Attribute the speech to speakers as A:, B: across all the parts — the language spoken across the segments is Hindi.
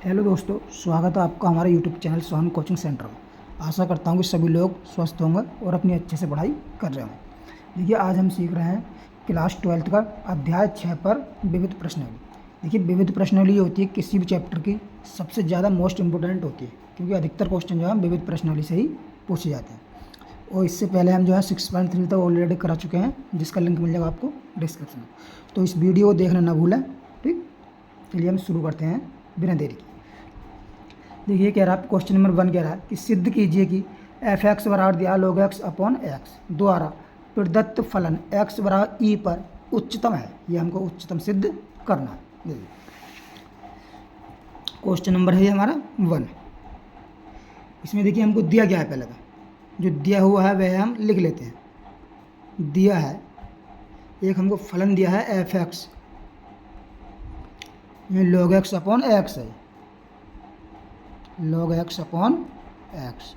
A: हेलो दोस्तों, स्वागत है आपका हमारे YouTube channel Sohan coaching centre में। आशा करता हूँ कि सभी लोग स्वस्थ होंगे और अपनी अच्छे से पढ़ाई कर रहे होंगे। देखिए, आज हम सीख रहे हैं क्लास 12th का अध्याय 6 पर विविध प्रश्नावली। देखिए, विविध प्रश्नावली होती है किसी भी चैप्टर की सबसे ज़्यादा मोस्ट इंपॉर्टेंट होती है, क्योंकि अधिकतर क्वेश्चन जो है विविध प्रश्नावली से ही पूछे जाते हैं। और इससे पहले हम जो है 6.3 तक ऑलरेडी करा चुके हैं, जिसका लिंक मिल जाएगा आपको डिस्क्रिप्शन में। तो इस वीडियो को देखना ना भूलें। ठीक, चलिए हम शुरू करते हैं बिना देरी के। देखिए, कह रहा है क्वेश्चन नंबर 1 कह रहा है कि सिद्ध कीजिए कि एफ एक्स बराबर दिया log x अपॉन एक्स द्वारा प्रदत्त फलन x बराबर ई पर उच्चतम है। ये हमको उच्चतम सिद्ध करना है। देखिए, क्वेश्चन नंबर है ये हमारा 1। इसमें देखिए हमको दिया क्या है, पहले तो जो दिया हुआ है वह हम लिख लेते हैं। दिया है, एक हमको फलन दिया है F x, log x upon x है, log x अपॉन एक्स,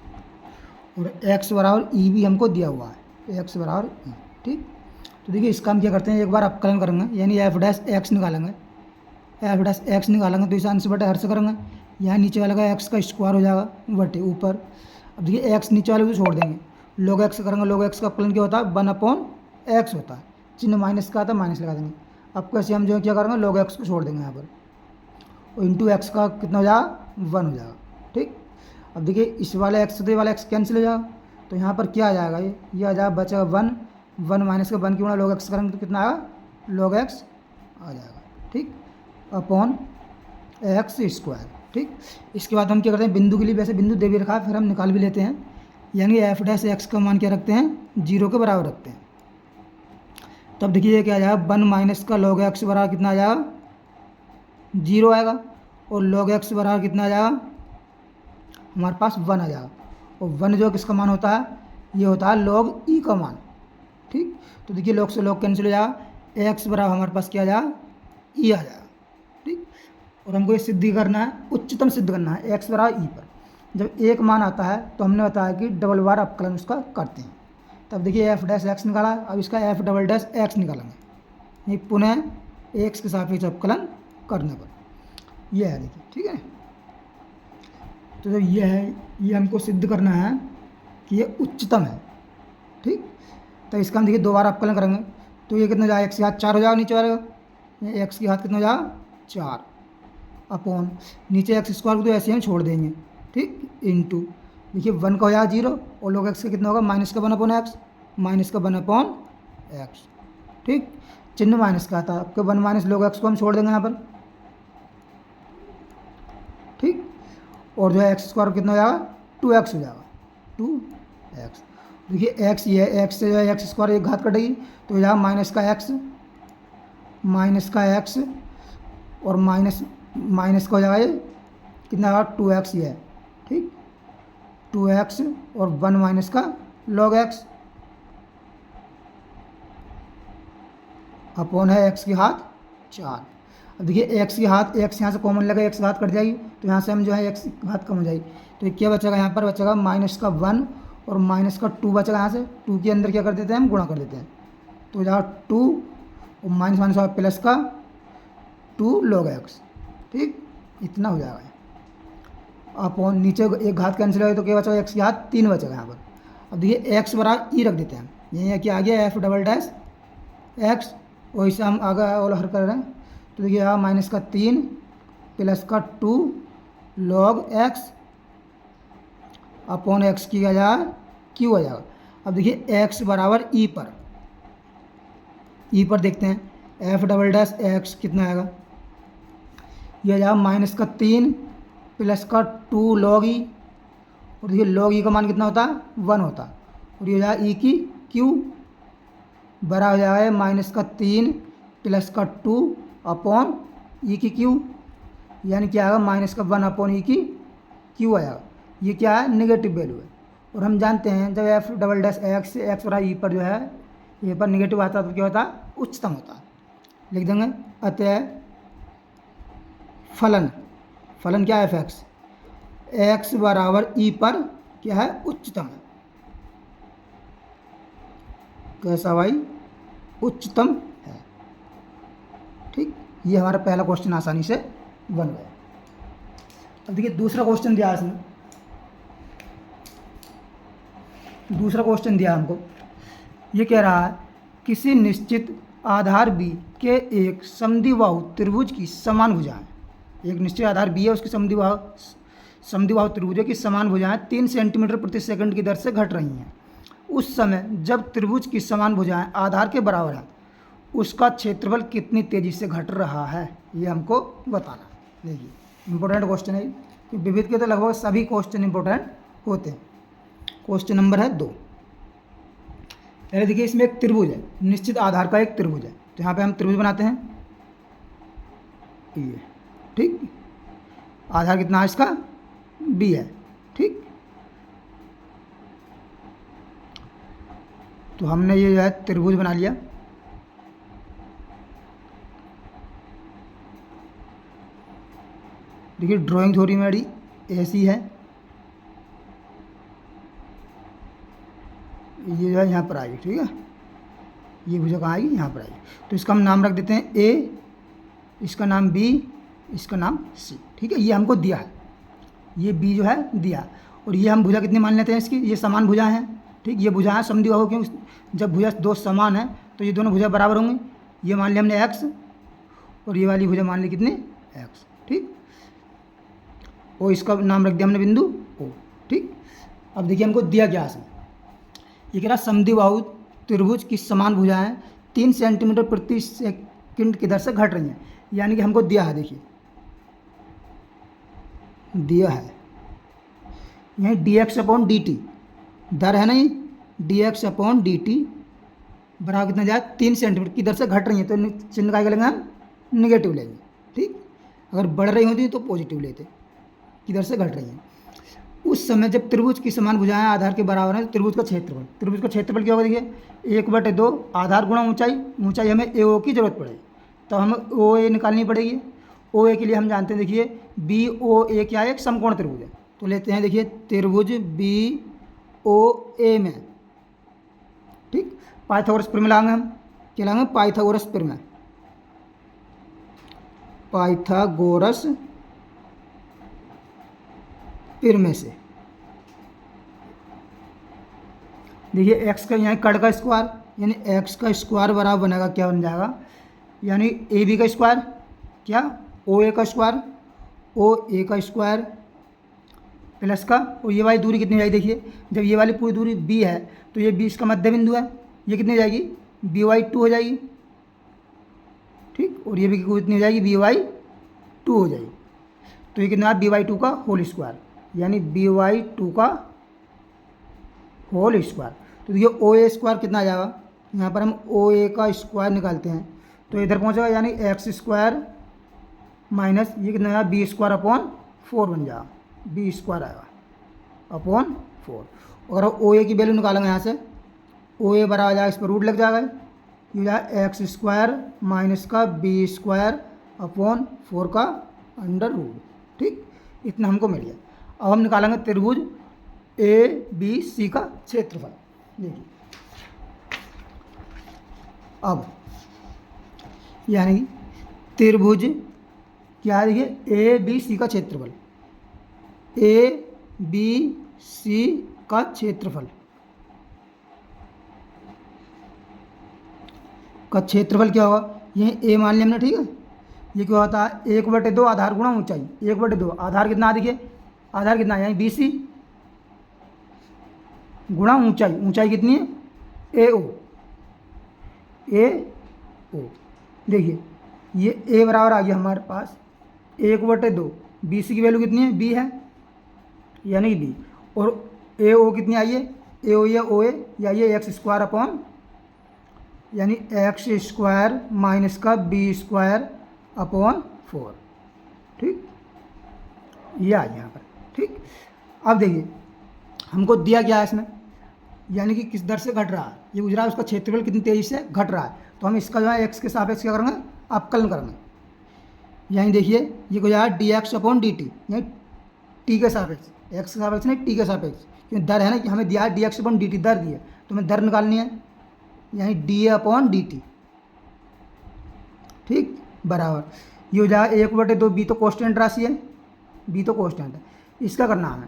A: और x बराबर ई भी हमको दिया हुआ है, x बराबर ई। ठीक, तो देखिए इसका हम क्या करते हैं, एक बार अपकलन करेंगे, यानी एफ डैश एक्स निकालेंगे। एफ डैश एक्स निकालेंगे तो इस आंसर बटे हर से करेंगे, यहाँ नीचे वाला का एक्स का स्क्वायर हो जाएगा बटे ऊपर। अब देखिए एक्स नीचे वाले को छोड़ देंगे, log x करेंगे। log x का अपकलन क्या होता है, 1 अपॉन एक्स होता है। चिन्ह माइनस का आता है, माइनस लगा देंगे। अब कैसे हम जो क्या करेंगे, log x को छोड़ देंगे यहाँ पर, और इंटू एक्स का कितना हो जाएगा, 1 हो जाएगा। ठीक, अब देखिए इस वाले एक्स से वाला एक्स कैंसिल हो जाएगा, तो यहाँ पर क्या आ जाएगा, ये आ जाएगा, बचेगा 1 माइनस का 1 की गुणा log x करेंगे तो कितना आएगा, log x आ जाएगा। ठीक, अपॉन एक्स स्क्वायर। ठीक, इसके बाद हम क्या करते हैं, बिंदु के लिए वैसे बिंदु दे भी रखा है, फिर हम निकाल भी लेते हैं। यानी एफ डैश एक्स का मान क्या रखते हैं, 0 के बराबर रखते हैं। तब देखिए क्या आ जाएगा, 1 माइनस का log x बराबर कितना आ जाएगा, 0 आएगा, और log x बराबर कितना आ जाएगा, हमारे पास 1 आ जाएगा। और 1 जो किसका मान होता है, ये होता है log e का मान। ठीक, तो देखिए log से log कैंसिल हो जाएगा, x बराबर हमारे पास क्या आ जाएगा, e आ जाएगा। ठीक, और हमको ये सिद्ध करना है, उच्चतम सिद्ध करना है x बराबर e पर। जब एक मान आता है तो हमने बताया कि डबल बार अपकलन उसका करते हैं। तब देखिए एफ डैश एक्स निकाला, अब इसका एफ डबल डैश एक्स निकालेंगे, ये पुनः एक्स के सापेक्ष अपकलन करने पर यह है। देखिए ठीक है, तो जो ये है, ये हमको सिद्ध करना है कि ये उच्चतम है। ठीक, तो इसका हम देखिए दोबारा अपकलन करेंगे, तो ये कितना हो जाएगा, एक्स की हाथ 4 हो जाएगा, नीचे वाले एक्स की हाथ कितना हो जाएगा, 4 अपॉन नीचे एक्स स्क्वायर को तो ऐसे हम छोड़ देंगे। ठीक, इंटू देखिए 1 का हो जाएगा 0, और log x का कितना होगा, माइनस का 1 अपॉन एक्स, माइनस का 1 अपॉन एक्स। ठीक, चिन्ह माइनस का आता है, आपके 1 माइनस log x को हम छोड़ देंगे यहाँ पर। ठीक, और जो है एक्स स्क्वायर कितना हो जाएगा, 2x हो जाएगा, 2x। देखिए x, ये x से जो है एक्स स्क्वायर एक घात कटेगी तो हो जाएगा माइनस का x, और माइनस का हो जाएगा ये कितना होगा, 2x ये है। ठीक, 2x और 1 माइनस का log x अपॉन है x की हाथ 4। अब देखिए x की हाथ, x यहाँ से कॉमन लगा, x की हाथ कट जाएगी, तो यहाँ से हम जो है x की हाथ कम हो जाएगी, तो ये क्या बचेगा, यहाँ पर बचेगा माइनस का 1 और माइनस का 2 बचेगा। यहाँ से 2 के अंदर क्या कर देते हैं, हम गुणा कर देते हैं, तो हो जाएगा 2 और माइनस माइनस प्लस का 2 log x। ठीक, इतना हो जाएगा। अपॉन नीचे एक घात कैंसिल हो गई तो क्या बचेगा, एक्स की हाथ 3 बचेगा यहाँ पर। अब देखिए एक्स बराबर ई रख देते हैं, यहीं क्या आ गया, एफ डबल डैश एक्स, वही से हम आगे और हर कर रहे हैं, तो देखिए यहाँ माइनस का 3 प्लस का 2 log एक्स अपॉन एक्स की आ जाएगा, क्यू आ जाएगा। अब देखिए एक्स बराबर ई पर देखते हैं, एफ डबल डैश एक्स कितना आएगा, यह आ जाएगा माइनस का 3 प्लस का 2 log ई, और देखिए log ई का मान कितना होता है, 1 होता है, और ये हो जाएगा ई की क्यू बड़ा हो जाएगा माइनस का 3 प्लस का 2 अपॉन ई की क्यू, यानी क्या आएगा, माइनस का 1 अपॉन ई की क्यू आएगा। ये क्या है, नेगेटिव वैल्यू है, और हम जानते हैं जब एफ डबल डैश एक्स बराबर ई पर जो है, ये पर नेगेटिव आता है तो क्या होता है, उच्चतम होता है। लिख देंगे, अतः फलन क्या है, एफ एक्स, एक्स बराबर ई पर क्या है, उच्चतम है। कैसा भाई, उच्चतम है। ठीक, ये हमारा पहला क्वेश्चन आसानी से बन गया। अब देखिए दूसरा क्वेश्चन दिया इसमें, दूसरा क्वेश्चन दिया हमको, ये कह रहा है किसी निश्चित आधार बी के एक समद्विबाहु त्रिभुज की समान भुजाएं, एक निश्चित आधार बी है उसकी समद्विबाहु त्रिभुज की समान भुजाएं 3 सेंटीमीटर प्रति सेकंड की दर से घट रही हैं। उस समय जब त्रिभुज की समान भुजाएं आधार के बराबर हैं उसका क्षेत्रफल कितनी तेजी से घट रहा है, ये हमको बताना। देखिए इंपॉर्टेंट क्वेश्चन है कि विविध के तो लगभग सभी क्वेश्चन इंपॉर्टेंट होते हैं। क्वेश्चन नंबर है 2। पहले देखिए इसमें एक त्रिभुज है, निश्चित आधार का एक त्रिभुज है, तो यहाँ पे हम त्रिभुज बनाते हैं ये, ठीक। आधार कितना है इसका, बी है, ठीक। तो हमने ये जो है त्रिभुज बना लिया। देखिए ड्राइंग थोड़ी मेरी ऐसी है, ये जो है यहाँ पर आएगी, ठीक है। ये भुजा कहाँ आएगी, यहाँ पर आएगी। तो इसका हम नाम रख देते हैं ए, इसका नाम बी, इसका नाम सी, ठीक है। ये हमको दिया है, ये बी जो है दिया, और ये हम भुजा कितनी मान लेते हैं इसकी, ये समान भुजा है, ठीक। ये भुजा है समद्विबाहु, क्यों, जब भुजा दो समान है तो ये दोनों भुजा बराबर होंगे। ये मान लिया हमने एक्स, और ये वाली भुजा मान ली कितनी, एक्स, ठीक। और इसका नाम रख दिया हमने बिंदु ओ, ठीक। अब देखिए हमको दिया क्या है, ये कह रहा समद्विबाहु त्रिभुज की समान भुजाएं 3 सेंटीमीटर प्रति सेकंड की दर से घट रही हैं, यानी कि हमको दिया है, देखिए दिया है यही dx/dt दर है ना, ये dx/dt बराबर कितना जाए 3 सेंटीमीटर की दर से घट रही है, तो चिन्ह का लेंगे हम निगेटिव लेंगे, ठीक। अगर बढ़ रही होती तो पॉजिटिव लेते, की दर से घट रही है। उस समय जब त्रिभुज की समान भुजाएं आधार के बराबर है तो त्रिभुज का क्षेत्रफल क्या होगा, देखिए 1/2 आधार गुणा ऊंचाई, ऊंचाई हमें ए ओ की जरूरत पड़ेगी, तो हमें ओ ए निकालनी पड़ेगी। ओ ए के लिए हम जानते हैं, देखिए बी ओ ए क्या है, एक समकोण त्रिभुज है, तो लेते हैं देखिए त्रिभुज बी ओ ए में, ठीक। पाइथागोरस प्रमेय लगाएंगे हम, क्या लगाएंगे, पाइथागोरस प्रमेय, पाइथागोरस प्रमेय से देखिए एक्स का यहाँ कड़ का स्क्वायर, यानी एक्स का स्क्वायर बराबर बनेगा, क्या बन जाएगा, यानी ए बी का स्क्वायर, क्या ओ ए का स्क्वायर, ओ ए का स्क्वायर प्लस का, और ये वाली दूरी कितनी जाएगी, देखिए जब ये वाली पूरी दूरी बी है तो ये बी इसका मध्य बिंदु है, ये कितनी जाएगी, by2 हो जाएगी, ठीक। और ये भी कितनी हो जाएगी, by2 हो जाएगी, तो ये कितना by2 का होल स्क्वायर, यानी by2 का होल स्क्वायर। तो देखिए ओ ए स्क्वायर कितना आ जाएगा, यहाँ पर हम ओ ए का स्क्वायर निकालते हैं तो इधर पहुँचेगा, यानी एक्स स्क्वायर माइनस ये कितना आएगा, बी स्क्वायर अपॉन 4 बन जाएगा, बी स्क्वायर आएगा अपॉन 4। अगर ओ ए की वैल्यू निकालेंगे यहाँ से, ओ ए बराबर आ जाएगा, इस पर रूट लग जाएगा, ये जाएगा एक्स स्क्वायर माइनस का बी स्क्वायर अपॉन 4 का अंडर रूट, ठीक। इतना हमको मिल गया। अब हम निकालेंगे त्रिभुज ए बी सी का क्षेत्रफल। देखिए अब यानी त्रिभुज क्या है, देखिए ए बी सी का क्षेत्रफल, ए बी सी का क्षेत्रफल क्या होगा, ये ए मान लिया हमने, ठीक है। ये क्या होता है, 1/2 आधार गुणा ऊंचाई, 1/2 आधार कितना, देखिए आधार कितना है, यानी बी सी गुणा ऊंचाई, ऊंचाई कितनी है, ए ओ, देखिए ये ए बराबर आ गया हमारे पास 1/2, बी सी की वैल्यू कितनी है, बी है यानी बी, और ए ओ कितनी आई है, ए ओ या ओ ए, या ये एक्स स्क्वायर अपॉन, यानी एक्स स्क्वायर माइनस का बी स्क्वायर अपॉन 4, ठीक। ये आ गया यहाँ पर, ठीक। अब देखिए हमको दिया क्या है इसमें, यानी कि किस दर से घट रहा है, ये गुजरा है, उसका क्षेत्रफल कितनी तेज़ी से घट रहा है, तो हम इसका जो है एक्स के सापेक्ष क्या करेंगे, अवकलन करेंगे। यानी देखिए ये हो जाएगा dx/dt, यानी टी के सापेक्ष, एक्स के सापेक्ष नहीं, टी के सापेक्ष, क्योंकि दर है ना कि हमें दिया है dx/dt, दर दी है तो हमें दर निकालनी है, यानी dA/dt, ठीक, बराबर ये हो जाएगा 1/2, बी तो कांस्टेंट राशि है, बी तो कॉन्स्टेंट है। इसका करना हमें,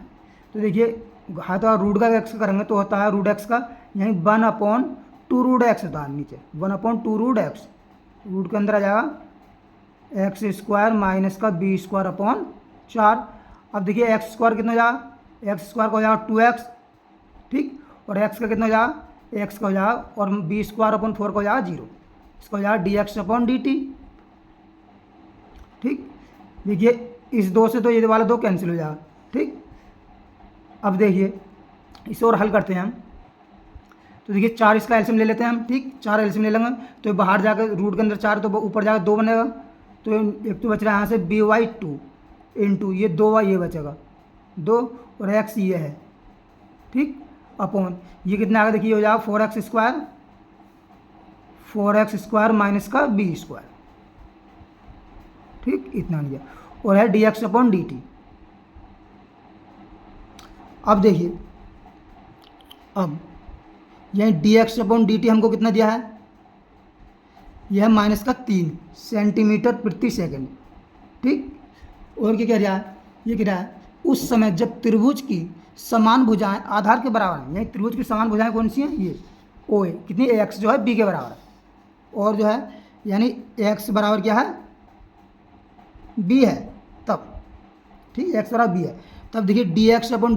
A: तो देखिए हाँ तो रूट का एक्स का करेंगे तो होता है रूट एक्स का यानी 1/2 रूट एक्स होता है नीचे 1/2 रूट एक्स, रूट के अंदर आ जाएगा एक्स स्क्वायर माइनस का बी स्क्वायर अपॉन 4। अब देखिए एक्स स्क्वायर कितना हो जाएगा, एक्स स्क्वायर का हो जाएगा 2x, ठीक, और एक्स का कितना हो जाएगा, एक्स का हो जाएगा, और बी स्क्वायर अपॉन 4 का हो जाएगा 0, इसका हो जाएगा dx अपॉन dt, ठीक। देखिए इस 2 से तो ये वाला 2 कैंसिल हो जाएगा, ठीक। अब देखिए इसे और हल करते हैं हम, तो देखिए 4 इसका एलसीएम ले लेते हैं हम, ठीक, 4 एलसीएम ले लेंगे तो बाहर जाकर रूट के अंदर 4 तो ऊपर जाकर 2 बनेगा, तो एक तो बच रहा है यहाँ से by2 इंटू ये 2y ये बचेगा 2 और x ये है, ठीक, अपॉन ये कितना आएगा देखिए हो जाएगा 4x स्क्वायर माइनस का बी स्क्वायर, ठीक, इतना लिया, और है dx अपॉन dt। अब देखिए अब यह dx अपॉन dt हमको कितना दिया है, यह माइनस का 3 सेंटीमीटर प्रति सेकंड, ठीक। और क्या कह रहा है, ये कह रहा है उस समय जब त्रिभुज की समान भुजाएं आधार के बराबर हैं, यानी त्रिभुज की समान भुजाएं कौन सी हैं, ये ओ ए कितनी एक्स जो है बी के बराबर है, और जो है यानी एक्स बराबर क्या है बी है तब, ठीक, एक्स बराबर बी है तब देखिए dx अपॉन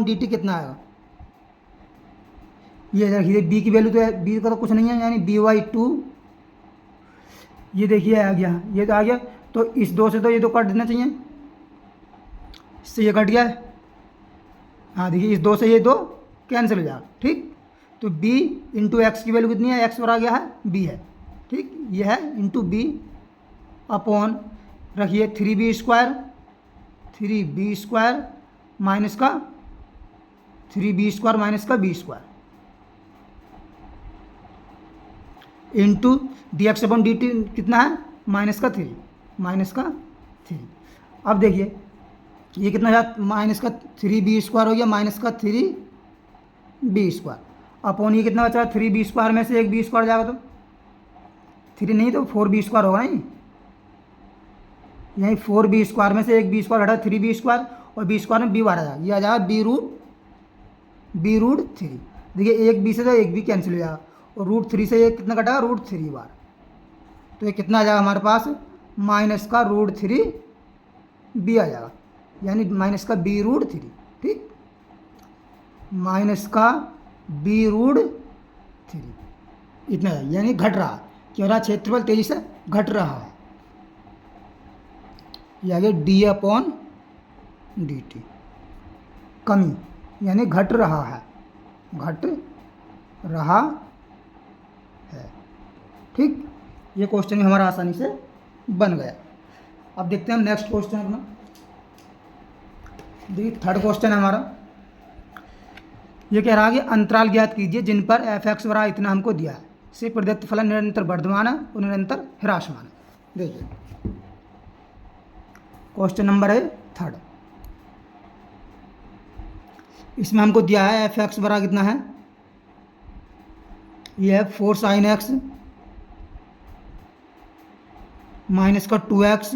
A: dt कितना आएगा, ये देखिए बी की वैल्यू तो है, बी का तो कुछ नहीं है यानी by2, ये देखिए आ गया, ये तो आ गया, तो इस 2 से तो ये तो काट देना चाहिए, इससे ये कट गया है, हाँ देखिए इस 2 से ये 2 कैंसिल हो जाएगा, ठीक। तो b इंटू एक्स की वैल्यू कितनी है, एक्स बराबर गया है b है, ठीक, ये है इंटू बी अपॉन रखिए 3b स्क्वायर माइनस का 3b स्क्वायर माइनस का b square into dx upon dt कितना है माइनस का 3। अब देखिए ये कितना जाता माइनस का 3b स्क्वायर हो गया माइनस का 3b स्क्वायर अपॉन ये कितना बचा 3b स्क्वायर में से एक b स्क्वायर जाएगा तो 3 नहीं तो 4b स्क्वायर होगा नहीं, यहीं 4b स्क्वायर में से एक b स्क्वायर हटा 3b स्क्वायर और b स्क्वायर में b बार आ जाएगा, ये आ जाएगा b रूट 3। देखिए एक b से तो एक b कैंसिल हो जाएगा और रूट 3 से ये कितना कटेगा रूट 3 बार, तो ये कितना आ जाएगा हमारे पास माइनस का रूट 3 b आ जाएगा, यानी माइनस का b रूट 3, ठीक, माइनस का b रूट 3 इतना है, यानी घट रहा, क्या हो रहा क्षेत्रफल तेजी से घट रहा है, ये आ गया d अपॉन dt, कमी यानी घट रहा है ठीक। ये क्वेश्चन हमारा आसानी से बन गया। अब देखते हैं हम नेक्स्ट क्वेश्चन अपना, देखिए थर्ड क्वेश्चन है हमारा, ये कह रहा है कि अंतराल ज्ञात कीजिए जिन पर f(x) बराबर इतना हमको दिया है, से प्रदत्त फलन निरंतर वर्धमान है और निरंतर ह्रासमान है। देखिए क्वेश्चन नंबर है थर्ड, इसमें हमको दिया है f(x) बराबर कितना है, ये है 4 sin x माइनस का 2x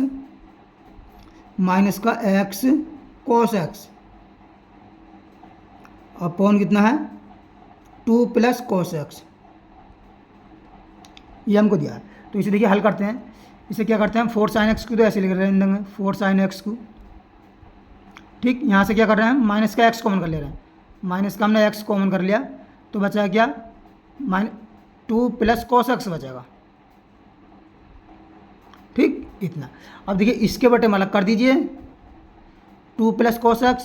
A: माइनस का x cos x अपॉन कितना है 2 प्लस cos x, ये हमको दिया है। तो इसे देखिए हल करते हैं, इसे क्या करते हैं 4 sin x को तो ऐसे लिख रहे हैं 4 sin x को, ठीक, यहाँ से क्या कर रहे हैं माइनस का x कॉमन कर ले रहे हैं, माइनस का हमने x कॉमन कर लिया तो बचा क्या -2 प्लस cos x बचेगा, ठीक, इतना। अब देखिए इसके बटे में अलग कर दीजिए 2 प्लस cos x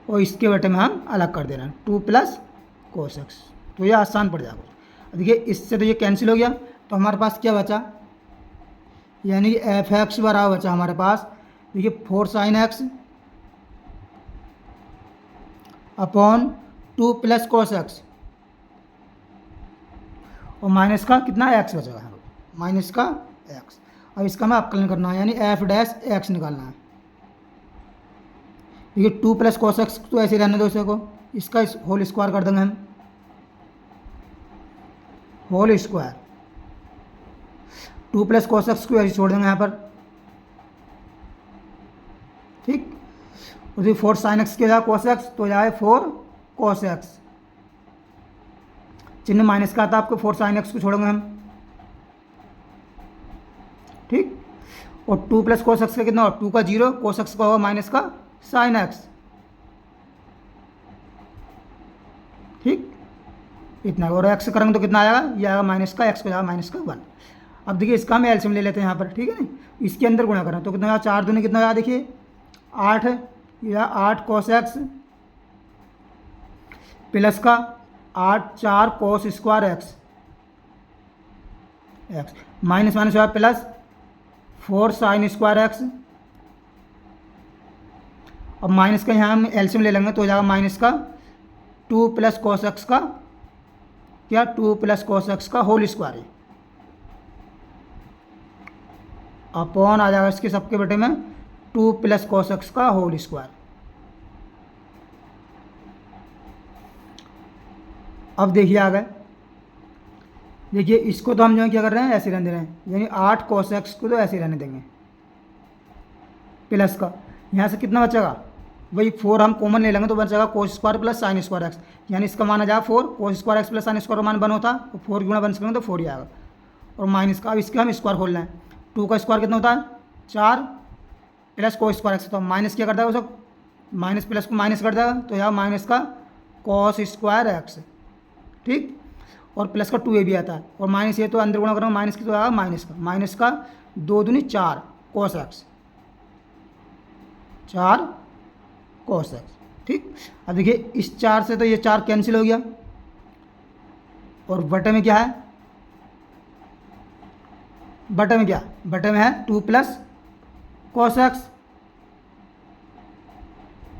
A: और इसके बटे में हम अलग कर दे रहे हैं 2 प्लस cos x, तो ये आसान पड़ जाएगा। देखिए इससे तो ये कैंसिल हो गया, तो हमारे पास क्या बचा, यानी कि f(x) बराबर बचा हमारे पास, देखिए 4 sin x upon 2 plus cos x और माइनस का कितना x बचेगा, माइनस का x। अब इसका हमें अवकलन करना है, यानी f(x) निकालना है। देखिए 2 प्लस cos x तो ऐसे रहने दो इसे को, इसका होल स्क्वायर कर देंगे हम, whole square 2 plus cos x को ऐसे छोड़ देंगे यहाँ पर, ठीक। और देखिए 4 साइन एक्स की हो जाएगा कोस एक्स, तो हो जाएगा 4 कोस एक्स, चिन्ह माइनस का आता है आपको, 4 साइन एक्स को छोड़ेंगे हम, ठीक। और 2 प्लस कोस एक्स का कितना होगा, 2 का 0, कोस एक्स का होगा माइनस का साइन एक्स, ठीक। इतना, और एक्स करेंगे तो कितना आएगा, ये आएगा माइनस का एक्स को जाएगा माइनस का 1। अब देखिए इसका हम एलसीएम ले लेते हैं यहाँ पर, ठीक है ना, इसके अंदर गुणा करें तो कितना होगा, 4 दूनी कितना होगा, देखिए 8 है, या 8 कोस एक्स प्लस का 8 4 cos square x, x minus minus होगा प्लस 4 साइन स्क्वायर एक्स। अब माइनस का यहाँ हम एलसीएम ले लेंगे तो हो जाएगा माइनस का 2 प्लस कोस एक्स का क्या, 2 प्लस कोस एक्स का होल स्क्वायर है, अपॉन आ जाएगा इसके सबके बेटे में 2 प्लस कोस एक्स का होल स्क्वायर। अब देखिए आ गए, देखिए इसको तो हम जो है क्या कर रहे हैं, ऐसे रहने दे रहे हैं, यानी 8 कोस एक्स को तो ऐसे रहने देंगे, प्लस का यहाँ से कितना बचेगा, वही 4 हम कॉमन ले लेंगे तो बचेगा cos square plus sine square x, यानी इसका मान आ जाएगा 4, cos square x plus sine square मान 1 होता है, तो 4 गुणा 1 करेंगे तो 4 ही आएगा, और माइनस का, अब इसके हम स्क्वायर खोल रहे हैं, 2 का स्क्वायर कितना होता है 4 प्लस कोस स्क्वायर एक्स, तो माइनस क्या करता है उसको, माइनस प्लस को माइनस कर देगा, तो यहाँ माइनस का कोस स्क्वायर एक्स, ठीक। और प्लस का 2a भी आता है, और माइनस ये तो अंदर गुणा करेंगे माइनस की तो आएगा माइनस का 2 दूनी 4 कोस एक्स, 4 कोस एक्स, ठीक। अब देखिए इस 4 से तो ये 4 कैंसिल हो गया, और बटे में क्या है, बटे में क्या, बटे में है 2 प्लस कोस एक्स,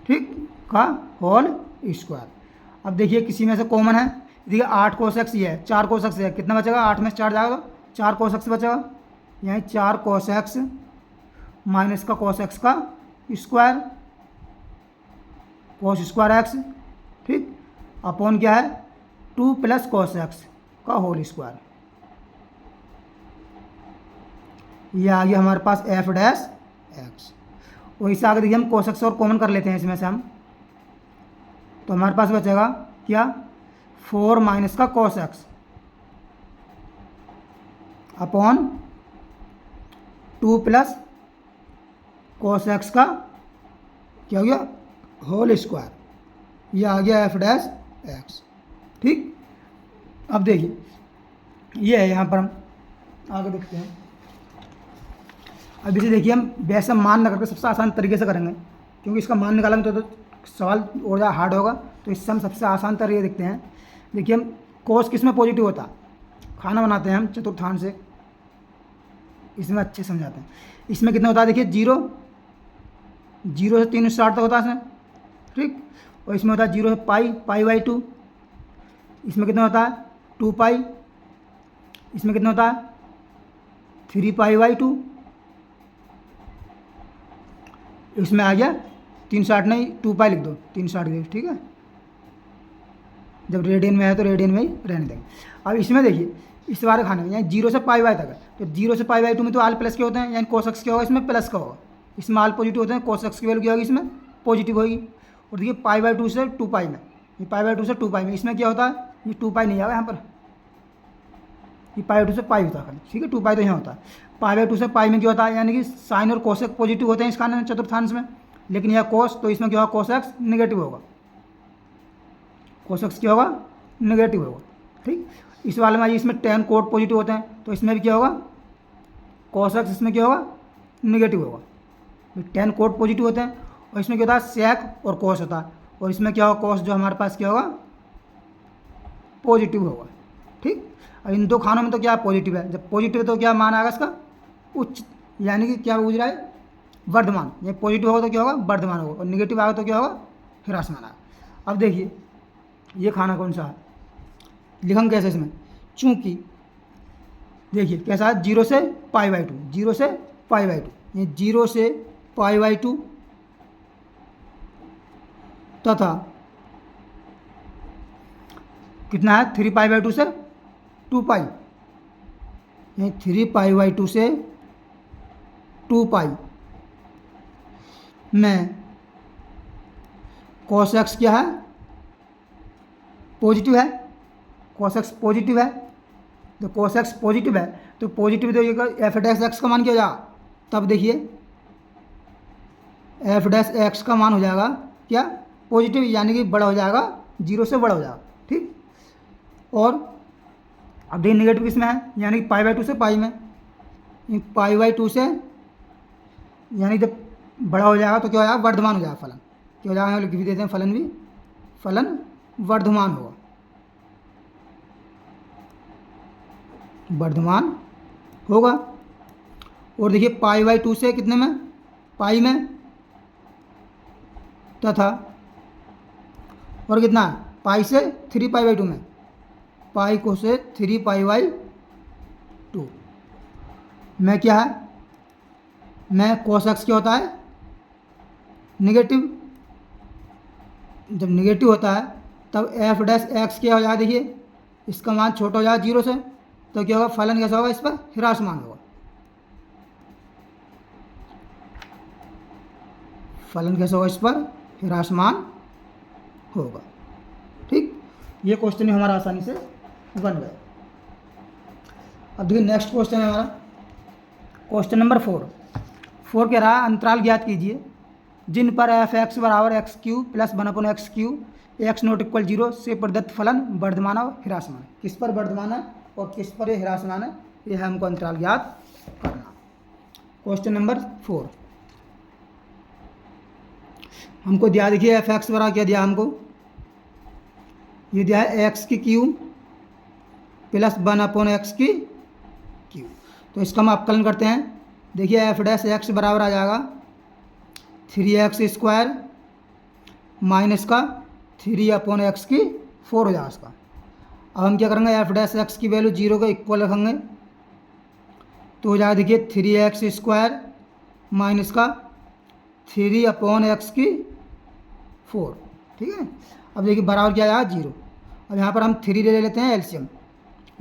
A: ठीक, का होल स्क्वायर। अब देखिए किसी में से कॉमन है, देखिए 8 कोस एक्स ये है, 4 कोस एक्स है, कितना बचेगा, 8 में से 4 जाएगा तो 4 कोस एक्स बचेगा, यानी 4 कोस एक्स माइनस का कोस एक्स का स्क्वायर, कोस स्क्वायर एक्स, ठीक, अपॉन क्या है 2 प्लस कोस एक्स का होल स्क्वायर। ये आ गया हमारे पास एफ डैश एक्स। वही से आगे देखिए हम कोस एक्स और कॉमन कर लेते हैं इसमें से हम, तो हमारे पास बचेगा क्या, 4 माइनस का cos x upon 2 plus cos x का क्या हो गया, होल स्क्वायर। ये आ गया एफ डैश एक्स, ठीक। अब देखिए ये है, यहाँ पर हम आगे देखते हैं। अब इसे देखिए हम वैसा मान न करके सबसे आसान तरीके से करेंगे, क्योंकि इसका मान निकालेंगे तो सवाल और ज़्यादा हार्ड होगा, तो इससे हम सबसे आसान तरीके देखते हैं। देखिए हम कोस किस में पॉजिटिव होता है, खाना बनाते हैं हम चतुर्थांश से, इसमें अच्छे समझाते हैं। इसमें कितना होता है, देखिए 0 से 3 स्टार्ट तक होता है इसमें, ठीक। और इसमें होता है 0 से पाई/2, इसमें कितना होता है 2 पाई, इसमें कितना होता है 3 पाई/2, इसमें आ गया 360 नहीं 2 पाई लिख दो, 360, ठीक है। जब रेडियन में है तो रेडियन में ही रहने देंगे। अब इसमें देखिए इस बार खाने में यानी 0 से पाई/2 तक है, तो 0 से पाई/2 में तो आल प्लस के होते हैं, यानी कोस एक्स क्या होगा, इसमें प्लस का होगा, इसमें आल पॉजिटिव होते हैं, कोस एक्स की वैल्यू क्या होगी, इसमें पॉजिटिव होगी। और देखिए पाई/2 से 2 पाई में, ये पाई/2 से 2 पाई में, इसमें क्या होता है, ये 2 पाई नहीं आएगा यहाँ पर, ये पाई/2 से पाई होता है खाली, ठीक है, 2 पाई तो यहाँ होता है। पाई/2 से पाई में क्या होता है, यानी कि साइन और कोसेक पॉजिटिव होते हैं इस खाने में चतुर्थांश में, लेकिन यह कोस, तो इसमें क्या होगा, कोस एक्स नेगेटिव होगा, कोस एक्स क्या होगा, नेगेटिव होगा, ठीक। इस वाले में इसमें tan कोट पॉजिटिव होते हैं, तो इसमें भी क्या होगा, कोस एक्स इसमें क्या होगा, नेगेटिव होगा। tan कोट पॉजिटिव होते हैं, और इसमें क्या होता है सेक और कोस होता है, और इसमें क्या होगा, कोस जो हमारे पास क्या होगा, पॉजिटिव होगा, ठीक। अब इन दो खानों में तो क्या पॉजिटिव है, जब पॉजिटिव है तो क्या मान आएगा इसका, उच्च, यानी कि क्या बुझ रहा है, वर्धमान। ये पॉजिटिव होगा तो क्या होगा, वर्धमान होगा, और निगेटिव आएगा तो क्या होगा, ह्रासमान आएगा। अब देखिए ये खाना कौन सा है, लिखेंगे कैसे इसमें, चूंकि देखिए कैसा है, 0 से पाई/2, 0 से पाई/2, ये 0 से पाई/2 तथा कितना है 3 पाई/2 से 2 पाई, ये 3 पाई/2 से 2 पाई, में cos x क्या है, पॉजिटिव है, cos x पॉजिटिव है, तो cos x पॉजिटिव है तो पॉजिटिव तो ये एफ डैश एक्स का मान क्या हो जाएगा, तब देखिए एफ डैश एक्स का मान हो जाएगा क्या, पॉजिटिव, यानी कि बड़ा हो जाएगा, 0 से बड़ा हो जाएगा। ठीक, और अब देखिए नेगेटिव किस में है, यानी कि π/2 से पाई में, π/2 से, यानी जब बड़ा हो जाएगा तो क्या हो जाएगा, वर्धमान हो जाएगा फलन, क्या हो जाएगा, लिख भी देते हैं फलन भी, फलन वर्धमान होगा, वर्धमान होगा। और देखिए π/2 से कितने में, पाई में, तथा और कितना, पाई से 3π/2 में, पाई को से 3π/2 में क्या है, में cos x क्या होता है, नेगेटिव, जब नेगेटिव होता है तब एफ डैश एक्स क्या हो जाएगा, देखिए इसका मान छोटा हो जाएगा 0 से, तो क्या होगा, फलन कैसा होगा, इस पर ह्रासमान होगा, फलन कैसा होगा, इस पर ह्रासमान होगा। ठीक, ये क्वेश्चन हमारा आसानी से बन गया। अब देखिए नेक्स्ट क्वेश्चन है हमारा क्वेश्चन नंबर 4 कह रहा है अंतराल ज्ञात कीजिए जिन पर एफ एक्स बराबर x Q plus 1/x³ x not equal 0 से प्रदत्त फलन वर्धमान और ह्रासमान है। किस पर वर्धमान है और किस पर ये ह्रासमान है, ये है हमको अंतराल ज्ञात करना। क्वेश्चन नंबर 4 हमको दिया, देखिए एफ एक्स बराबर क्या दिया हमको, ये दिया है एक्स की क्यू प्लस 1/x³, तो इसका हम अवकलन करते हैं। देखिए एफ डैश एक्स बराबर आ जाएगा 3x² माइनस का 3/x⁴ हो जाएगा इसका। अब हम क्या करेंगे, एफ डैश एक्स की वैल्यू 0 के इक्वल रखेंगे, तो हो जाएगा देखिए 3x² माइनस का 3/x⁴। ठीक है, अब देखिए बराबर क्या आएगा 0। अब यहाँ पर हम 3 ले लेते हैं एलसीएम,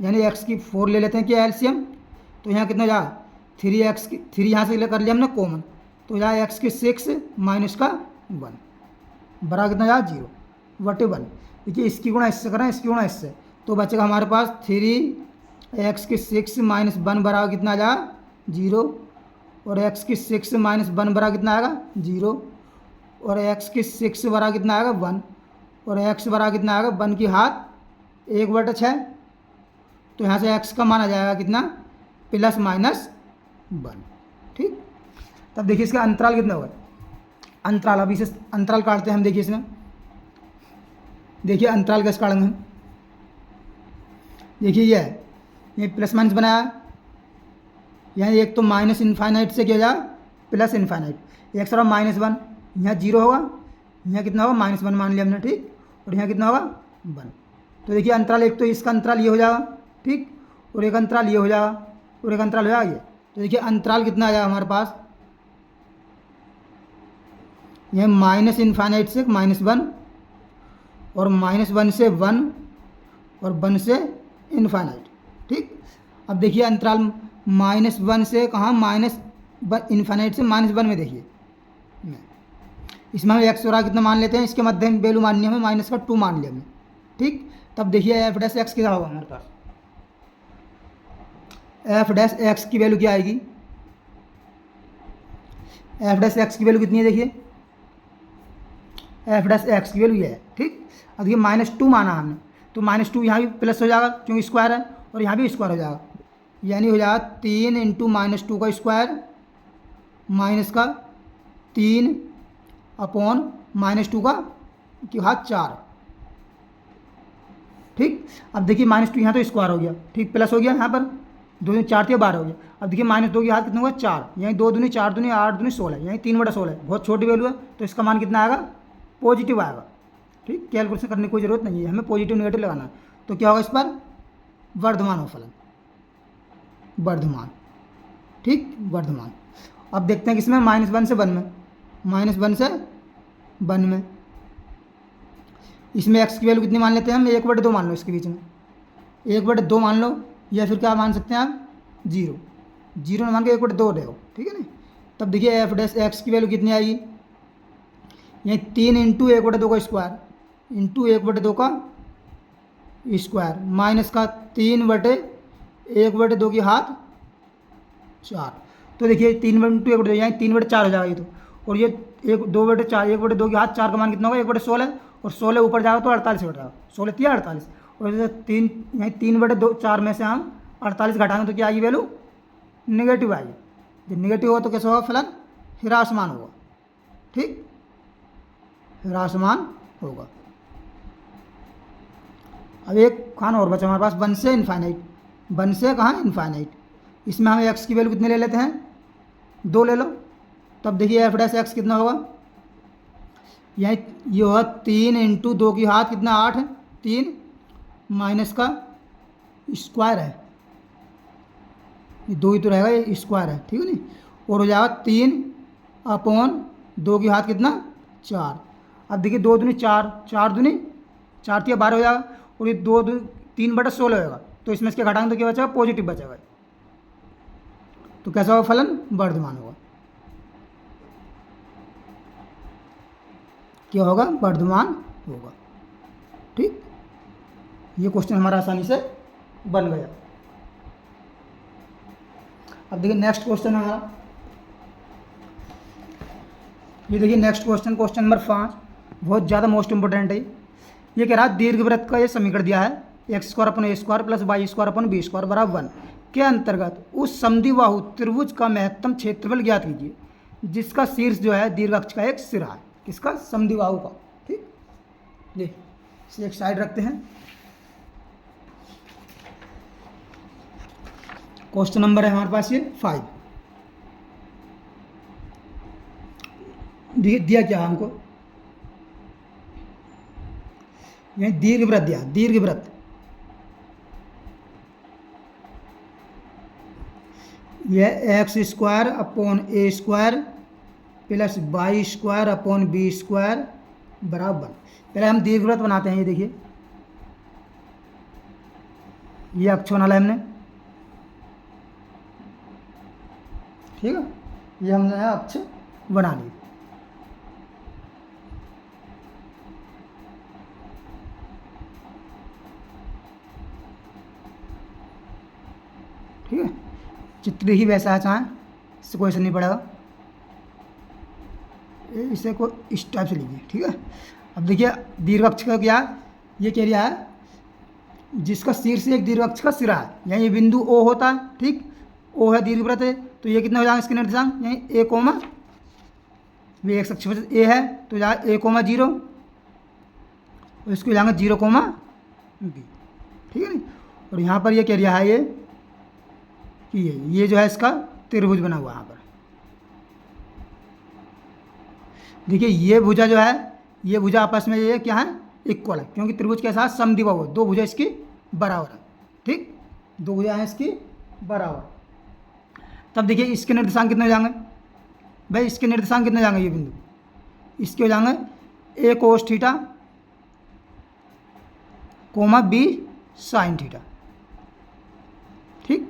A: यानी x की 4 ले लेते हैं क्या एलसीएम, तो यहाँ कितना जाएगा 3x की 3 यहाँ से कर लिया हमने कॉमन, तो जाए x की 6 माइनस का 1 बराबर कितना जाएगा 0 बटे 1। देखिए इसकी गुणा इससे करें, इसकी गुणा इससे, तो बचेगा हमारे पास 3x की 6 माइनस 1 बराबर कितना आ जाएगा 0, और x की 6 माइनस 1 बराबर कितना आएगा 0, और x की 6 बराबर कितना आएगा 1, और x बराबर कितना आएगा 1 की घात 1/6, तो यहाँ से x का मान आ जाएगा कितना प्लस माइनस 1। ठीक, तब देखिए इसका अंतराल कितना होगा, अंतराल, अभी इसे अंतराल काटते हैं हम। देखिए इसमें, देखिए अंतराल कैसे काटेंगे हम, देखिए ये है, ये प्लस माइनस बनाया, यहाँ एक तो माइनस इन्फाइनाइट से क्या जाए प्लस इन्फाइनाइट, एक तरफ -1, यहाँ 0 होगा, यहाँ कितना होगा -1 मान लिया हमने। ठीक, और यहाँ कितना होगा 1, तो देखिए अंतराल, एक तो इसका अंतराल ये हो जाएगा, ठीक, और एक अंतराल ये हो जाएगा, और एक अंतराल हो जाएगा ये, तो देखिए अंतराल कितना आ जाएगा हमारे पास, यह -∞ से -1, और -1 से 1, और 1 से इन्फाइनाइट। ठीक, अब देखिए अंतराल -1 से कहाँ, -∞ से -1 में, देखिए इसमें हम एक्स बराबर कितना मान लेते हैं, इसके मध्य वैल्यू माननी हमें -2 मान लिया हमने। ठीक, तब देखिए एफ डैश एक्स क्या होगा हमारे पास, एफ डैश एक्स की वैल्यू क्या आएगी, एफ डैश एक्स की वैल्यू कितनी है, देखिए एफ डैश एक्स की वैल्यू ये है। ठीक, अब देखिए -2 माना हमने, तो -2 यहाँ भी प्लस हो जाएगा क्योंकि स्क्वायर है, और यहाँ भी स्क्वायर हो जाएगा, यानी हो जाएगा 3 × -2 का स्क्वायर माइनस का 3 अपॉन -2 का की घात 4। ठीक, अब देखिए -2 यहाँ तो स्क्वायर हो गया, ठीक, प्लस हो गया, यहाँ पर 2 × 4 = 12 हो गया। अब देखिए -2 की घात कितना होगा 4, यहीं 2 दूनी 4 दूनी 8 दूनी 16, यहीं 3/16, बहुत छोटी वैल्यू है, तो इसका मान कितना आएगा, पॉजिटिव आएगा। ठीक, कैलकुलेशन करने की कोई ज़रूरत नहीं है, हमें पॉजिटिव नेगेटिव लगाना है, तो क्या होगा इस पर वर्धमान हो फलन, वर्धमान। ठीक, वर्धमान। अब देखते हैं किसमें, -1 से 1 में, -1 से 1 में, इसमें x की वैल्यू कितनी मान लेते हैं हम, 1/2 मान लो, इसके बीच में 1/2 मान लो, या फिर क्या मान सकते हैं आप 0 मान के 1/2 रहो। ठीक है ना, तब देखिए एफ डैश एक्स की वैल्यू कितनी आएगी, यही 3 इंटू 1/2 का स्क्वायर इंटू 1/2 का स्क्वायर माइनस का 3/1/2 की घात 4। तो देखिए 3 इंटू 1/2 यहाँ 3/4 हो जाएगा ये तो, और ये 2/4 1/2 की घात 4 का मान कितना होगा 1/16, और 16 ऊपर जाएगा तो 48 बढ़ जाएगा, 16 3 48, और जैसे 3 यहाँ 3/4 में से हम 48 घटाएंगे तो क्या आएगी वैल्यू, नेगेटिव आएगी। जब नेगेटिव होगा तो कैसा होगा फलन, ह्रासमान होगा, ठीक, ह्रासमान होगा। अब एक खान और बचा हमारे पास, 1 से इन्फाइनाइट, 1 से कहाँ इन्फाइनाइट, इसमें हम x की वैल्यू कितने ले लेते हैं, 2 ले लो। तब देखिए एफ डैश एक्स कितना होगा, यही ये होगा 3 इंटू 2 की घात कितना 8 है, 3 माइनस का स्क्वायर है, ये 2 ही तो रहेगा, ये स्क्वायर है, ठीक है नहीं, और हो जाएगा 3/2 की घात कितना 4। अब देखिए 2 दूनी 4, 4 दूनी 4 3 12 हो जाएगा, और ये 3/16 होगा, तो इसमें इसके घटाएंगे तो क्या बचेगा, पॉजिटिव बचेगा। तो कैसा होगा फलन, वर्धमान होगा, क्या होगा, वर्धमान होगा, ठीक। ये क्वेश्चन हमारा आसानी से बन गया। अब देखिए नेक्स्ट क्वेश्चन हमारा, ये देखिए नेक्स्ट क्वेश्चन, क्वेश्चन नंबर 5, बहुत ज़्यादा मोस्ट इंपॉर्टेंट है। ये कह रहा है दीर्घवृत्त का ये समीकरण दिया है x² + a² + y² / b² बराबर 1 के अंतर्गत उस समद्विबाहु त्रिभुज का महत्तम क्षेत्रफल ज्ञात कीजिए जिसका शीर्ष जो है दीर्घ अक्ष का एक सिरा है, किसका, समद्विबाहु का, ठीक। ये इसे एक साइड रखते हैं। क्वेश्चन नंबर है हमारे पास ये 5, दिया क्या हमको, यह दीर्घवृत्त दिया, दीर्घवृत्त, यह x² / a² + y² / b² बराबर। पहले हम दीर्घवृत्त बनाते हैं, ये देखिए ये अक्ष बना लिया हमने, ठीक है, ये हमने अक्ष बना ली। ठीक है, चित्र ही वैसा है चाहे, इससे कोई असर नहीं पड़ेगा, इसे को इस टाइप से लीजिए, ठीक है। अब देखिए दीर्घ अक्ष का क्या, ये कह रहा है जिसका शीर्ष एक दीर्घ अक्ष का सिरा है, यहाँ ये बिंदु O होता है, ठीक, O है दीर्घवृत्त है, तो ये कितना हो जाएगा इसके निर्देशांक, यहीं a, ये एक अक्ष पर A है तो जाएगा a, 0, और इसको जाएंगे 0, b, ठीक है नहीं। और यहाँ पर ये कह रहा है ये कि ये जो है इसका त्रिभुज बना हुआ है यहाँ पर, देखिए ये भुजा जो है, ये भुजा आपस में ये क्या है, इक्वल है, क्योंकि त्रिभुज के साथ समद्विबाहु है, 2 भुजा इसकी बराबर है, ठीक, 2 भुजा हैं इसकी बराबर। तब देखिए इसके निर्देशांक कितने हो जाएंगे भाई, इसके निर्देशांक कितने हो जाएंगे, ये बिंदु इसके हो जाएंगे a cos theta, b sin theta, ठीक।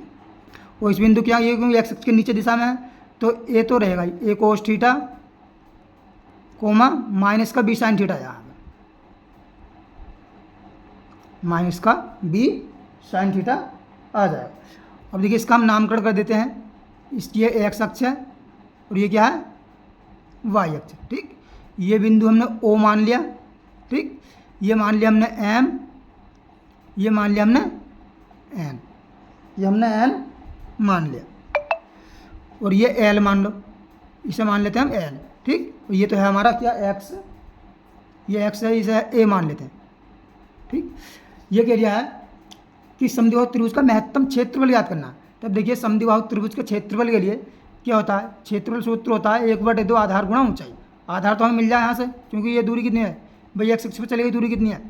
A: और इस बिंदु क्या, ये क्योंकि एक्स अक्ष के नीचे दिशा में है तो a तो रहेगा a cos थीटा, माइनस का b sin थीटा, यहाँ माइनस का b sin थीटा आ जाएगा। अब देखिए इसका हम नामकरण कर देते हैं, इसकी ये एक्स अक्ष है और ये क्या है, वाई अक्ष, ठीक। ये बिंदु हमने O मान लिया, ठीक, ये मान लिया हमने M, ये मान लिया हमने N, ये हमने N मान लिया, और ये L मान लो, इसे मान लेते हैं हम L, ठीक। और ये तो है हमारा क्या X, ये X है, इसे A मान लेते हैं, ठीक। ये कह रहा है कि समद्विबाहु त्रिभुज का महत्तम क्षेत्रफल ज्ञात करना। तब देखिए समद्विबाहु त्रिभुज के क्षेत्रफल के लिए क्या होता है, क्षेत्रफल सूत्र होता है 1/2 आधार गुणा ऊंचाई। आधार तो हमें मिल जाए यहाँ से, क्योंकि ये दूरी कितनी है भाई, एक्स अक्ष पर चली गई दूरी कितनी है,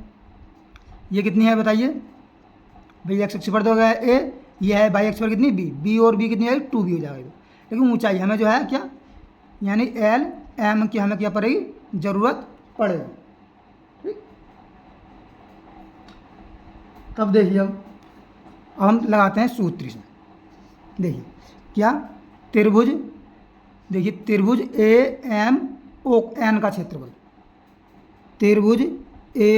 A: ये कितनी है बताइए भाई, एक्स अक्ष पर तो गया ए, ये है वाई अक्ष पर कितनी बी और बी कितनी है 2b हो जाएगा। लेकिन ऊंचाई हमें जो है क्या, यानी एल एम की हमें क्या पड़ेगी, ज़रूरत पड़ेगी, ठीक। तब देखिए अब हम लगाते हैं सूत्र इसमें, देखिए क्या, त्रिभुज, देखिए त्रिभुज ए एम ओ एन का क्षेत्रफल, त्रिभुज ए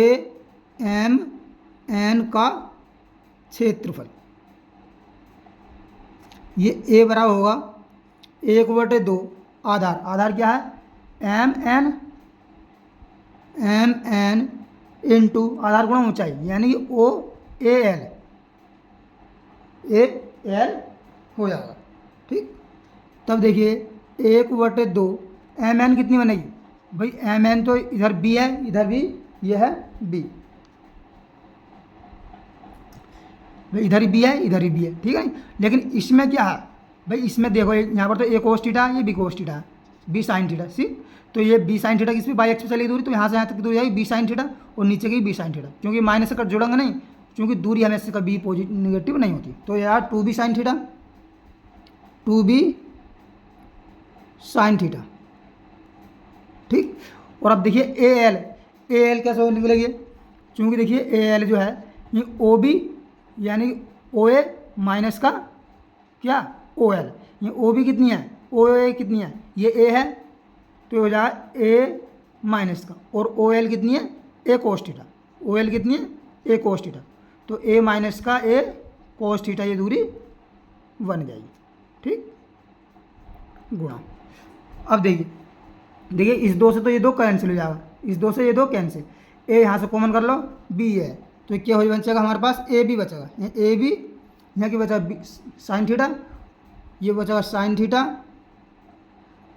A: एम एन का क्षेत्रफल, ये ए बराबर होगा 1/2 आधार, आधार क्या है एम एन इंटू आधार गुणा ऊंचाई, यानी कि ओ ए एल हो जाएगा। ठीक, तब देखिए 1/2 एम एन कितनी बनेगी भाई, एम एन तो इधर बी है, इधर भी ये है बी, इधर ही बी है, इधर ही बी है, ठीक है। लेकिन इसमें क्या है भाई, इसमें देखो यहाँ पर तो ए कोस थीटा है, ये बी कोस थीटा है, बी साइन थीटा, सी तो ये बी साइन थीटा किस पे बाई एक्स पे चली दूरी, तो यहाँ से यहाँ तक दूरी आएगी बी साइन थीटा, और नीचे की बी साइन थीटा, क्योंकि माइनस से कट जुड़ेंगे नहीं, क्योंकि दूरी हमेशा कभी पॉजिटिव निगेटिव नहीं होती। तो यार 2b sine theta, 2b sine theta, ठीक। और अब देखिए ए एल कैसे निकलेगी, क्योंकि देखिए ए एल जो है ये ओ बी यानी ओ ए माइनस का क्या ओ एल, ये ओ बी कितनी है, ओ ए कितनी है, ये ए है तो हो जाएगा ए माइनस का, और ओ एल कितनी है ए कोस थीटा, ओ एल कितनी है ए कोस थीटा, तो ए माइनस का ए कोस थीटा ये दूरी बन जाएगी, ठीक, गुणा। अब देखिए इस 2 से तो ये 2 कैंसिल हो जाएगा, इस 2 से ये 2 कैंसिल, ए यहाँ से कॉमन कर लो बी है, तो क्या हो बचेगा हमारे पास ए बी बचेगा, ए बी यहाँ की बचा साइन थीटा, ये बचेगा साइन थीटा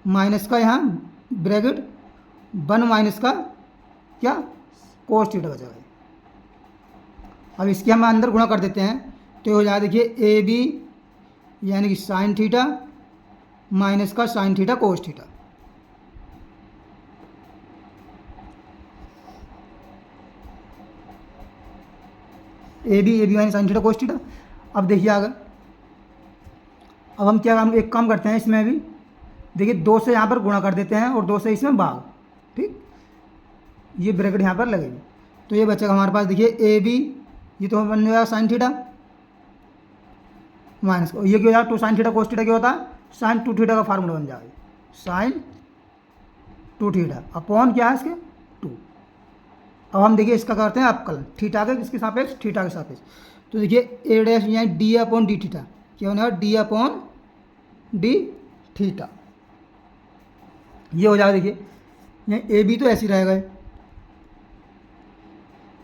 A: माइनस का यहाँ ब्रैकेट 1 माइनस का क्या कोस थीटा बचेगा। अब इसके हम अंदर गुणा कर देते हैं तो हो जाएगा देखिए ए बी यानी कि साइन थीटा माइनस का sine theta cos theta, A B minus sine theta cos theta. अब देखिए आगे, अब हम एक काम करते हैं इसमें भी, देखिए 2 से यहाँ पर गुणा कर देते हैं और 2 से इसमें भाग, ठीक, ये ब्रैकेट यहाँ पर लगेगी, तो ये बचेगा हमारे पास देखिए ए बी, ये तो बन जाएगा साइन थीटा माइनस का, ये क्या हो जाएगा 2 साइन थीटा कोस थीटा क्या होता है, साइन 2 थीटा का फार्मूला बन जाएगा, साइन 2 थीटा अपॉन क्या है इसके 2। अब हम देखिए इसका करते हैं अपकलन, थीटा के किसके सापेक्ष, थीटा के सापेक्ष, तो देखिए ए डैश यानी डी अपॉन डी थीटा क्या होना है, डी अपॉन डी थीटा, ये हो जाएगा। देखिए यहाँ ए बी तो ऐसे ही रहेगा,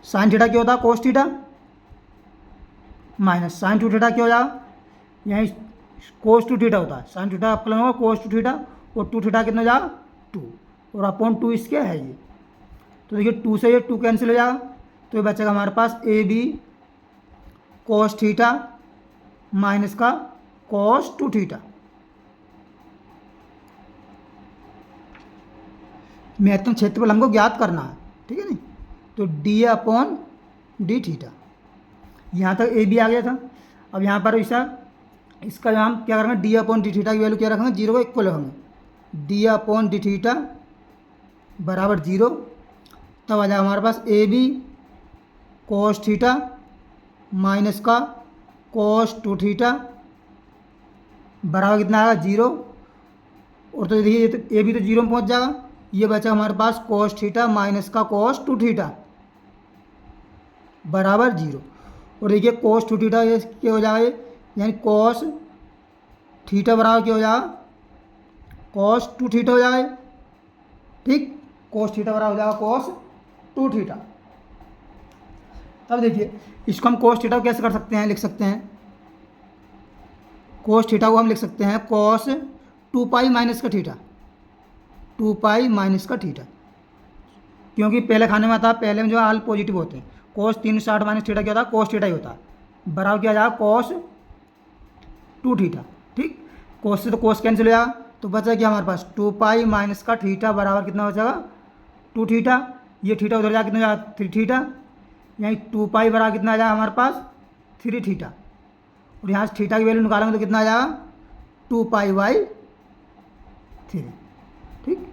A: साइन थीटा क्या होता है cos theta minus sine 2 theta क्या हो जाएगा, यहाँ कोस 2 थीटा होता है, साइन थीटा अपकलन होगा कोस 2 थीटा, और 2 थीटा कितना हो जाएगा 2, और अपॉन 2 इसके है ये, तो देखिए 2 से ये 2 कैंसिल हो जाएगा, तो ये बचेगा हमारे पास A B cos theta minus का कोस 2 थीटा। महत्तम क्षेत्रफल हमको ज्ञात करना है, ठीक है नहीं, तो डी अपॉन डी थीटा, यहाँ तक ए बी आ गया था। अब यहाँ पर इसका हम क्या करेंगे, डी अपॉन डी थीटा की वैल्यू क्या रखेंगे, 0 को इक्वल रखेंगे, डी अपॉन डी थीटा बराबर 0, तब आ जाएगा हमारे पास A B cos theta minus का कोस 2 थीटा बराबर कितना आएगा 0, और तो देखिए ए बी तो 0 में पहुँच जाएगा, ये बचा हमारे पास कोस थीटा माइनस का कोस 2 थीटा बराबर 0, और देखिए कोस 2 थीटा ये क्या हो जाएगा, यानी कोस थीटा बराबर क्या हो जाएगा, कोस 2 थीटा हो जाएगा, ठीक, कोस थीटा बराबर हो जाएगा कोस 2 थीटा। तब देखिए इसको हम कोस थीटा को कैसे कर सकते हैं, लिख सकते हैं कोस थीटा को हम लिख सकते हैं कोस 2 पाई माइनस का थीटा, 2 पाई माइनस का थीटा, क्योंकि पहले खाने में आता है, पहले में जो आल पॉजिटिव होते हैं, कोस 360 माइनस थीटा क्या होता है, कोस थीटा ही होता है, बराबर क्या जाएगा कोस 2 थीटा, ठीक, कोस से तो कोस कैंसिल हो जाएगा, तो बचा क्या हमारे पास 2 पाई माइनस का थीटा बराबर कितना बचेगा 2 थीटा, ये थीटा उधर जाएगा कितना जाएगा 3 थीटा, यहीं 2 पाई बराबर कितना आ जाएगा हमारे पास 3 थीटा, और यहाँ से थीटा की वैल्यू निकालेंगे तो कितना आ जाएगा 2 पाई बाई 3, ठीक।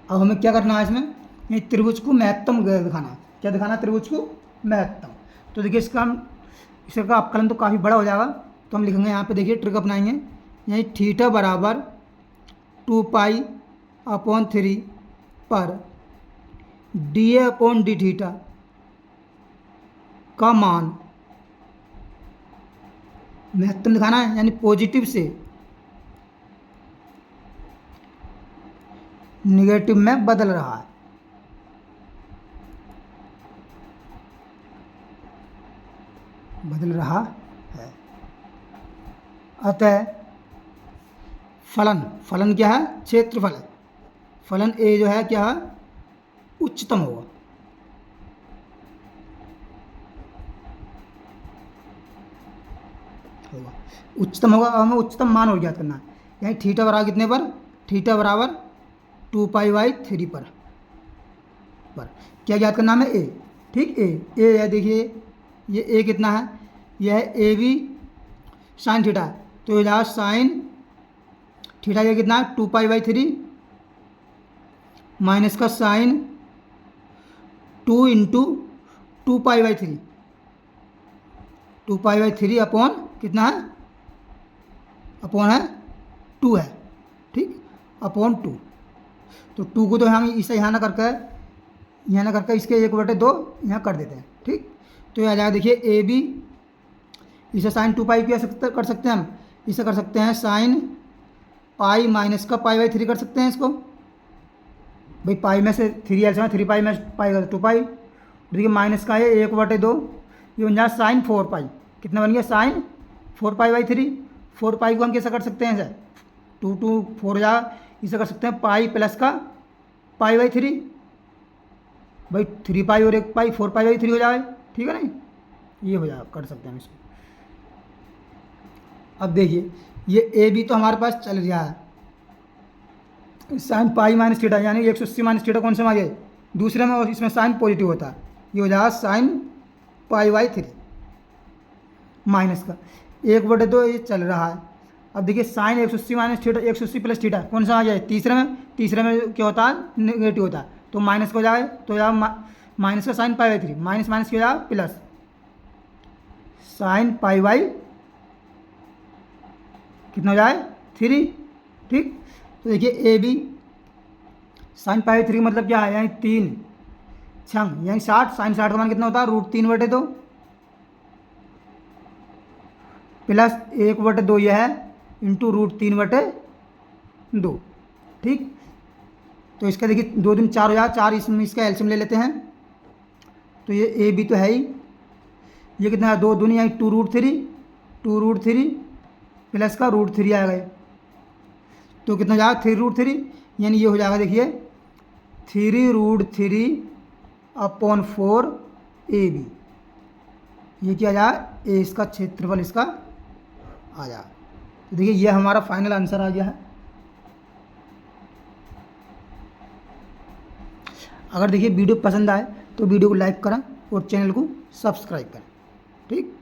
A: अब हमें क्या करना है, इसमें ये त्रिभुज को महत्तम दिखाना है, क्या दिखाना है, त्रिभुज को महत्तम। तो देखिए इसका अपकलन तो काफ़ी बड़ा हो जाएगा, तो हम लिखेंगे यहाँ पे, देखिए ट्रिक अपनाएंगे, यही थीटा बराबर 2 पाई अपॉन 3 पर D A upon D theta का मान महत्तम दिखाना है, यानी पॉजिटिव से निगेटिव में बदल रहा है। बदल रहा है। अतः फलन क्या है? क्षेत्रफल है। फलन ए जो है क्या है? उच्चतम होगा। उच्चतम होगा। और हमें उच्चतम मान और ज्ञात करना है, यानी थीटा बराबर कितने पर? थीटा बराबर 2π/3 पर क्या ज्ञात करना हमें? ए। ठीक, ए है, देखिए ये ए कितना है? यह है ए बी साइन थीटा, तो यहाँ साइन थीटा ये कितना है? 2π/3 माइनस का साइन 2 × 2π/3 2π/3 अपॉन कितना है? अपॉन है 2 है। ठीक, अपॉन 2। तो 2 को तो हम इसे यहाँ ना करके इसके 1/2 यहाँ कर देते हैं। ठीक, तो ये आ जाएगा, देखिए ए बी, इसे साइन 2π कर सकते हैं हम, इसे कर सकते हैं साइन पाई माइनस का π/3 कर सकते हैं इसको। भाई पाई में से 3 एल से 3π में पाई का 2π, देखिए माइनस का है 1/2, ये बन जाए साइन 4π। कितना बन गया? साइन 4π/3। 4π को हम कैसे कर सकते हैं सर? 2 4 जा, इसे कर सकते हैं पाई प्लस का π/3। भाई 3π और 1π 4π/3 हो जाए। ठीक है नहीं, ये हो जाए, कर सकते हैं इसको। अब देखिए ये ए बी तो हमारे पास चल गया है, साइन पाई माइनस थीटा, यानी 180 माइनस थीटा कौन से में आ गए? दूसरे में, और इसमें साइन पॉजिटिव होता है, ये हो जाएगा साइन π/3 माइनस का 1/2 ये चल रहा है। अब देखिए sine 180 minus theta, 180 plus theta कौन सा आ जाए? तीसरे में क्या होता है? नेगेटिव होता है, तो माइनस का हो जाए, तो या माइनस का साइन π/3 माइनस माइनस क्या हो जाए? प्लस साइन π/, कितना हो जाए? 3। ठीक, तो देखिए ए बी साइन π/3 मतलब क्या है? यानी 3 छंग, यानी 60। साइन 60 का मान कितना होता है? √3/2 प्लस 1/2 यह है इंटू √3/2। ठीक, तो इसका देखिए 2 दूनी 4 हो जाए, 4 इसमें इसका एलसीएम ले लेते हैं, तो ये ए बी तो है ही, ये कितना है? 2 दूनी यानी 2√3 प्लस का √3 आएगा, तो कितना जाएगा? 3√3, यानी ये हो जाएगा, देखिए 3√3/4 ए बी। ये क्या जाए? ए इसका क्षेत्रफल इसका आ जाए। तो देखिए ये हमारा फाइनल आंसर आ गया है। अगर देखिए वीडियो पसंद आए तो वीडियो को लाइक करें और चैनल को सब्सक्राइब करें। ठीक।